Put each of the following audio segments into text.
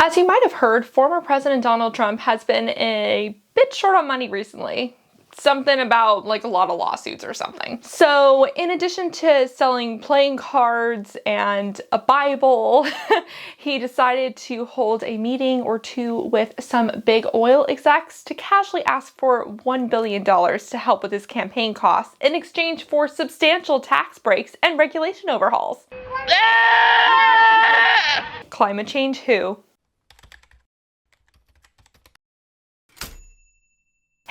As you might have heard, former President Donald Trump has been a bit short on money recently. Something about like a lot of lawsuits or something. So in addition to selling playing cards and a Bible, he decided to hold a meeting or two with some big oil execs to casually ask for $1 billion to help with his campaign costs in exchange for substantial tax breaks and regulation overhauls. Climate change who?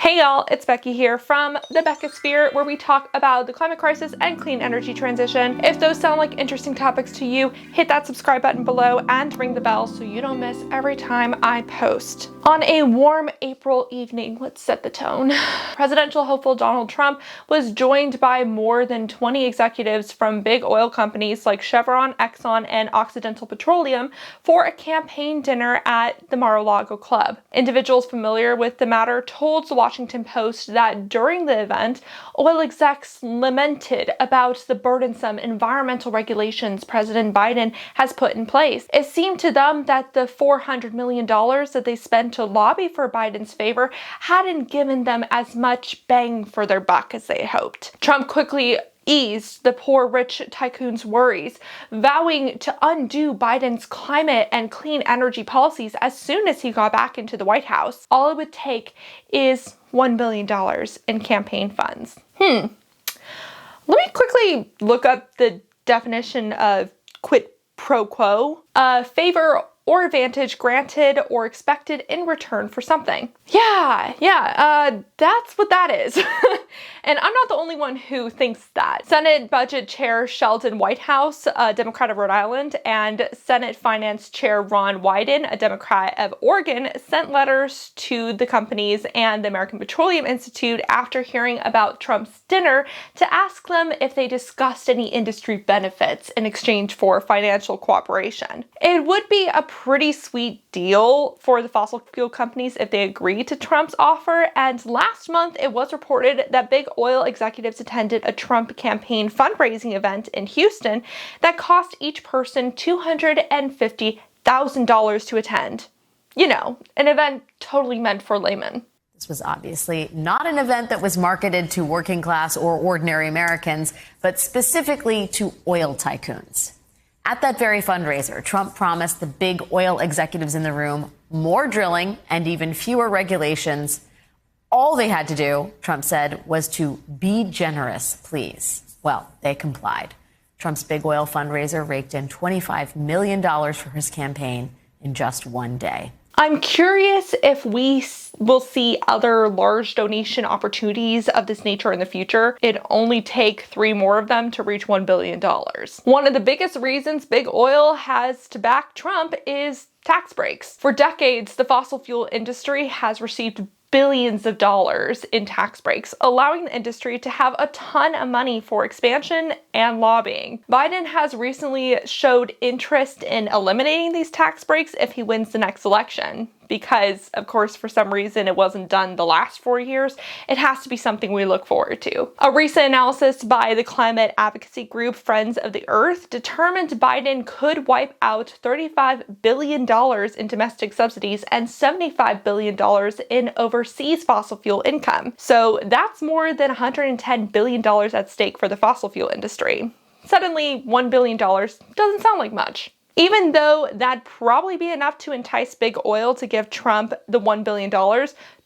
Hey y'all, it's Becky here from the Beckosphere, where we talk about the climate crisis and clean energy transition. If those sound like interesting topics to you, hit that subscribe button below and ring the bell so you don't miss every time I post. On a warm April evening, let's set the tone. Presidential hopeful Donald Trump was joined by more than 20 executives from big oil companies like Chevron, Exxon, and Occidental Petroleum for a campaign dinner at the Mar-a-Lago Club. Individuals familiar with the matter told the Washington Post that during the event, oil execs lamented about the burdensome environmental regulations President Biden has put in place. It seemed to them that the $400 million that they spent to lobby for Biden's favor hadn't given them as much bang for their buck as they hoped. Trump quickly eased the poor rich tycoons' worries, vowing to undo Biden's climate and clean energy policies as soon as he got back into the White House. All it would take is $1 billion in campaign funds. Let me quickly look up the definition of quid pro quo. Favor or advantage granted or expected in return for something. That's what that is. And I'm not the only one who thinks that. Senate Budget Chair Sheldon Whitehouse, a Democrat of Rhode Island, and Senate Finance Chair Ron Wyden, a Democrat of Oregon, sent letters to the companies and the American Petroleum Institute after hearing about Trump's dinner to ask them if they discussed any industry benefits in exchange for financial cooperation. It would be a pretty sweet deal for the fossil fuel companies if they agreed to Trump's offer, and last month it was reported that big oil executives attended a Trump campaign fundraising event in Houston that cost each person $250,000 to attend. You know, an event totally meant for laymen. This was obviously not an event that was marketed to working class or ordinary Americans, but specifically to oil tycoons. At that very fundraiser, Trump promised the big oil executives in the room more drilling and even fewer regulations. All they had to do, Trump said, was to be generous, please. Well, they complied. Trump's big oil fundraiser raked in $25 million for his campaign in just one day. I'm curious if we will see other large donation opportunities of this nature in the future. It'd only take 3 more of them to reach $1 billion. One of the biggest reasons big oil has to back Trump is tax breaks. For decades, the fossil fuel industry has received billions of dollars in tax breaks, allowing the industry to have a ton of money for expansion and lobbying. Biden has recently showed interest in eliminating these tax breaks if he wins the next election, because, of course, for some reason it wasn't done the last 4 years. It has to be something we look forward to. A recent analysis by the climate advocacy group Friends of the Earth determined Biden could wipe out $35 billion in domestic subsidies and $75 billion in overseas fossil fuel income. So that's more than $110 billion at stake for the fossil fuel industry. Suddenly, $1 billion doesn't sound like much. Even though that'd probably be enough to entice big oil to give Trump the $1 billion,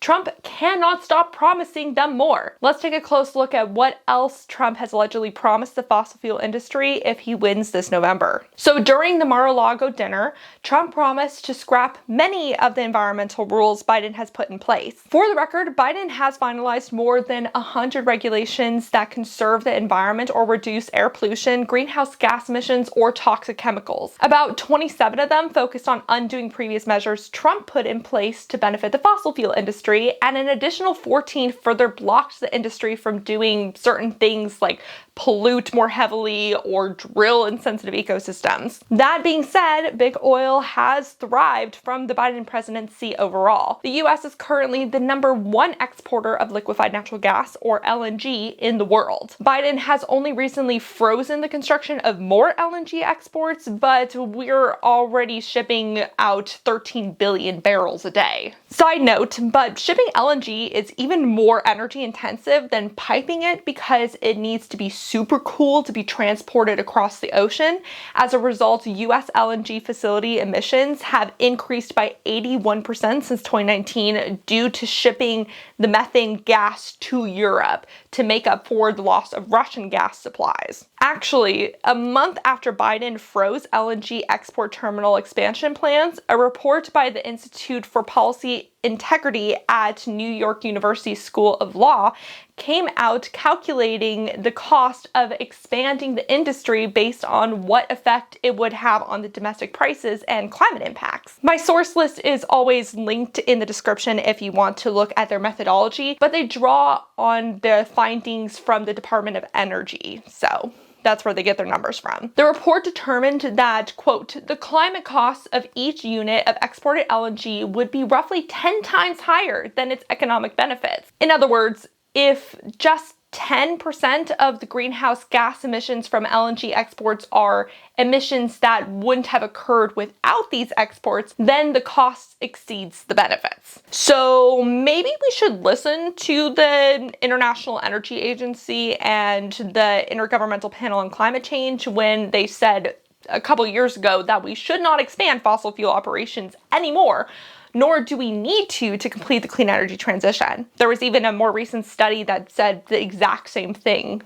Trump cannot stop promising them more. Let's take a close look at what else Trump has allegedly promised the fossil fuel industry if he wins this November. So during the Mar-a-Lago dinner, Trump promised to scrap many of the environmental rules Biden has put in place. For the record, Biden has finalized more than 100 regulations that conserve the environment or reduce air pollution, greenhouse gas emissions, or toxic chemicals. About 27 of them focused on undoing previous measures Trump put in place to benefit the fossil fuel industry, and an additional 14 further blocked the industry from doing certain things like pollute more heavily or drill in sensitive ecosystems. That being said, big oil has thrived from the Biden presidency overall. The US is currently the #1 exporter of liquefied natural gas, or LNG, in the world. Biden has only recently frozen the construction of more LNG exports, but we're already shipping out 13 billion barrels a day. Side note, but shipping LNG is even more energy intensive than piping it because it needs to be super cool to be transported across the ocean. As a result, US LNG facility emissions have increased by 81% since 2019 due to shipping the methane gas to Europe to make up for the loss of Russian gas supplies. Actually, a month after Biden froze LNG export terminal expansion plans, a report by the Institute for Policy Integrity at New York University School of Law came out calculating the cost of expanding the industry based on what effect it would have on the domestic prices and climate impacts. My source list is always linked in the description if you want to look at their methodology, but they draw on the findings from the Department of Energy, so that's where they get their numbers from. The report determined that, quote, the climate costs of each unit of exported LNG would be roughly 10 times higher than its economic benefits. In other words, if just 10% of the greenhouse gas emissions from LNG exports are emissions that wouldn't have occurred without these exports, then the cost exceeds the benefits. So maybe we should listen to the International Energy Agency and the Intergovernmental Panel on Climate Change when they said a couple years ago that we should not expand fossil fuel operations anymore, nor do we need to complete the clean energy transition. There was even a more recent study that said the exact same thing.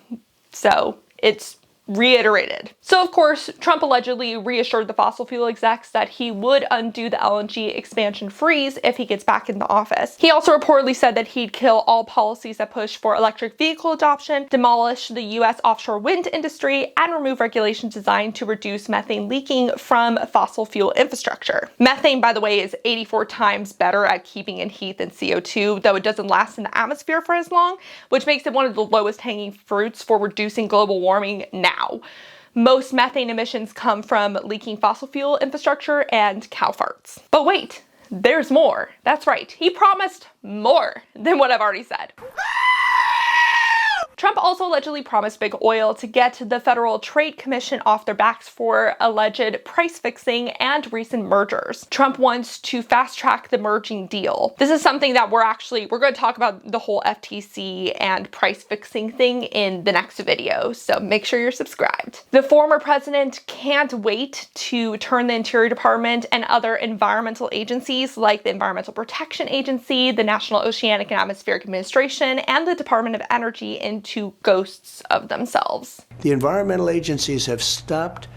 So it's reiterated. So of course, Trump allegedly reassured the fossil fuel execs that he would undo the LNG expansion freeze if he gets back into office. He also reportedly said that he'd kill all policies that push for electric vehicle adoption, demolish the US offshore wind industry, and remove regulations designed to reduce methane leaking from fossil fuel infrastructure. Methane, by the way, is 84 times better at keeping in heat than CO2, though it doesn't last in the atmosphere for as long, which makes it one of the lowest hanging fruits for reducing global warming now. Most methane emissions come from leaking fossil fuel infrastructure and cow farts. But wait, there's more. That's right, he promised more than what I've already said. Trump also allegedly promised big oil to get the Federal Trade Commission off their backs for alleged price fixing and recent mergers. Trump wants to fast track the merging deal. This is something that we're going to talk about the whole FTC and price fixing thing in the next video, so make sure you're subscribed. The former president can't wait to turn the Interior Department and other environmental agencies like the Environmental Protection Agency, the National Oceanic and Atmospheric Administration, and the Department of Energy into ghosts of themselves. The environmental agencies have stopped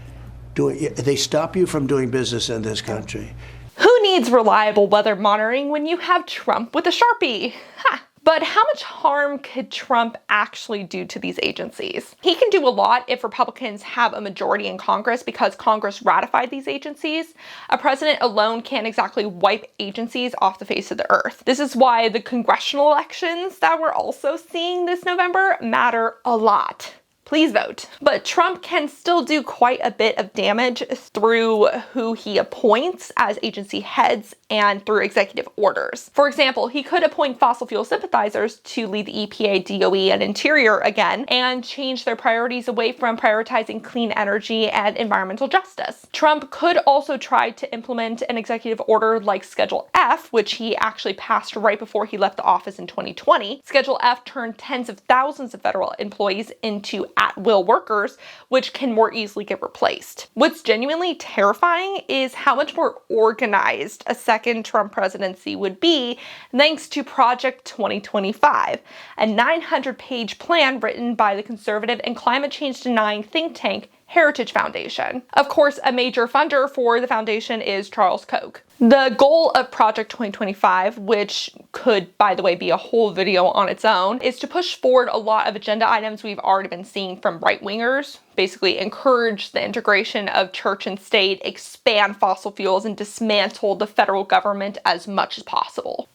doing, they stop you from doing business in this country. Who needs reliable weather monitoring when you have Trump with a Sharpie? Ha! But how much harm could Trump actually do to these agencies? He can do a lot if Republicans have a majority in Congress because Congress ratified these agencies. A president alone can't exactly wipe agencies off the face of the earth. This is why the congressional elections that we're also seeing this November matter a lot. Please vote. But Trump can still do quite a bit of damage through who he appoints as agency heads and through executive orders. For example, he could appoint fossil fuel sympathizers to lead the EPA, DOE, and Interior again and change their priorities away from prioritizing clean energy and environmental justice. Trump could also try to implement an executive order like Schedule F, which he actually passed right before he left the office in 2020. Schedule F turned tens of thousands of federal employees into at-will workers, which can more easily get replaced. What's genuinely terrifying is how much more organized a second Trump presidency would be thanks to Project 2025, a 900-page plan written by the conservative and climate change denying think tank Heritage Foundation. Of course, a major funder for the foundation is Charles Koch. The goal of Project 2025, which could, by the way, be a whole video on its own, is to push forward a lot of agenda items we've already been seeing from right-wingers. Basically encourage the integration of church and state, expand fossil fuels, and dismantle the federal government as much as possible.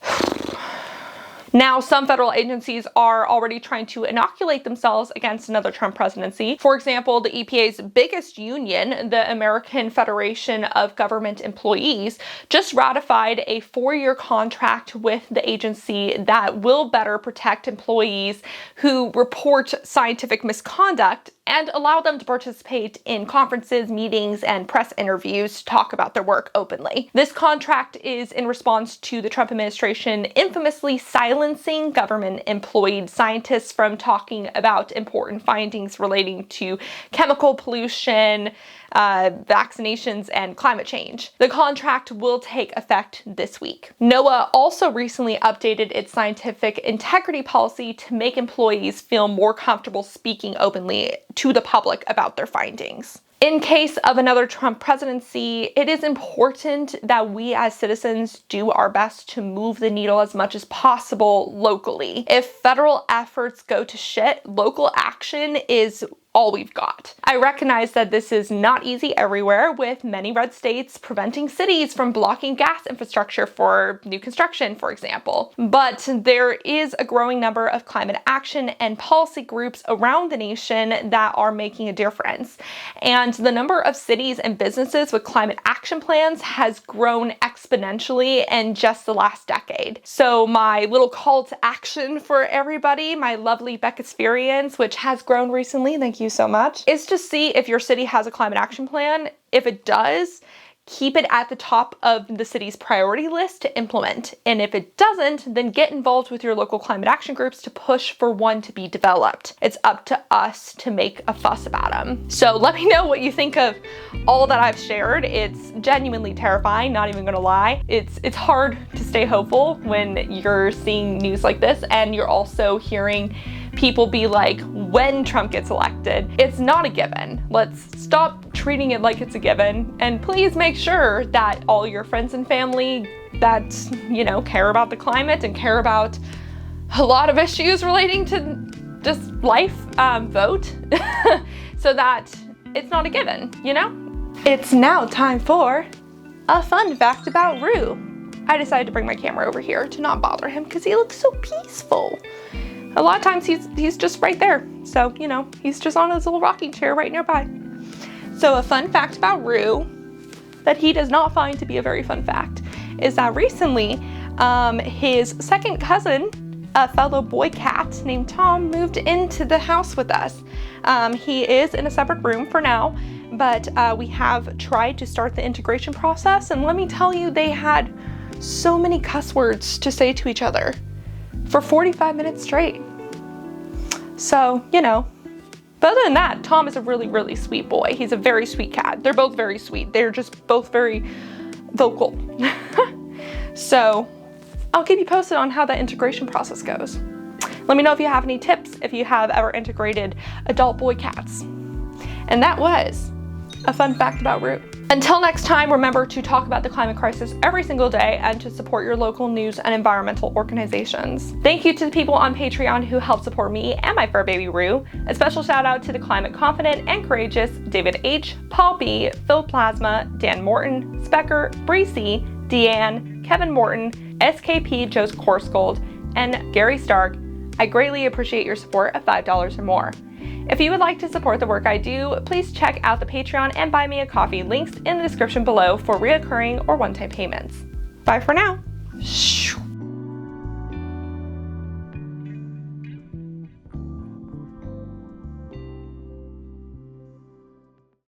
Now, some federal agencies are already trying to inoculate themselves against another Trump presidency. For example, the EPA's biggest union, the American Federation of Government Employees, just ratified a 4-year contract with the agency that will better protect employees who report scientific misconduct and allow them to participate in conferences, meetings, and press interviews to talk about their work openly. This contract is in response to the Trump administration infamously silencing government-employed scientists from talking about important findings relating to chemical pollution, vaccinations, and climate change. The contract will take effect this week. NOAA also recently updated its scientific integrity policy to make employees feel more comfortable speaking openly to the public about their findings. In case of another Trump presidency, it is important that we as citizens do our best to move the needle as much as possible locally. If federal efforts go to shit, local action is all we've got. I recognize that this is not easy everywhere, with many red states preventing cities from blocking gas infrastructure for new construction, for example. But there is a growing number of climate action and policy groups around the nation that are making a difference. And the number of cities and businesses with climate action plans has grown exponentially in just the last decade. So my little call to action for everybody, my lovely Beck experience, which has grown recently, thank you so much, is to see if your city has a climate action plan. If it does, keep it at the top of the city's priority list to implement. And if it doesn't, then get involved with your local climate action groups to push for one to be developed. It's up to us to make a fuss about them. So let me know what you think of all that I've shared. It's genuinely terrifying, not even gonna lie. It's hard to stay hopeful when you're seeing news like this and you're also hearing people be like, when Trump gets elected, it's not a given. Let's stop treating it like it's a given, and please make sure that all your friends and family that, you know, care about the climate and care about a lot of issues relating to just life, vote so that it's not a given, you know? It's now time for a fun fact about Rue. I decided to bring my camera over here to not bother him because he looks so peaceful. A lot of times he's just right there. So, you know, he's just on his little rocking chair right nearby. So a fun fact about Rue that he does not find to be a very fun fact is that recently his second cousin, a fellow boy cat named Tom, moved into the house with us. He is in a separate room for now, but we have tried to start the integration process, and let me tell you, they had so many cuss words to say to each other for 45 minutes straight. So, you know, but other than that, Tom is a really, really sweet boy. He's a very sweet cat. They're both very sweet. They're just both very vocal. So I'll keep you posted on how that integration process goes. Let me know if you have any tips if you have ever integrated adult boy cats. And that was a fun fact about Rue. Until next time, remember to talk about the climate crisis every single day and to support your local news and environmental organizations. Thank you to the people on Patreon who help support me and my fur baby Rue. A special shout out to the climate confident and courageous David H., Paul B., Phil Plasma, Dan Morton, Specker, Breezy, Deanne, Kevin Morton, SKP Joe's Coursegold, and Gary Stark. I greatly appreciate your support of $5 or more. If you would like to support the work I do, please check out the Patreon and buy me a coffee, links in the description below for reoccurring or one-time payments. Bye for now. Shh.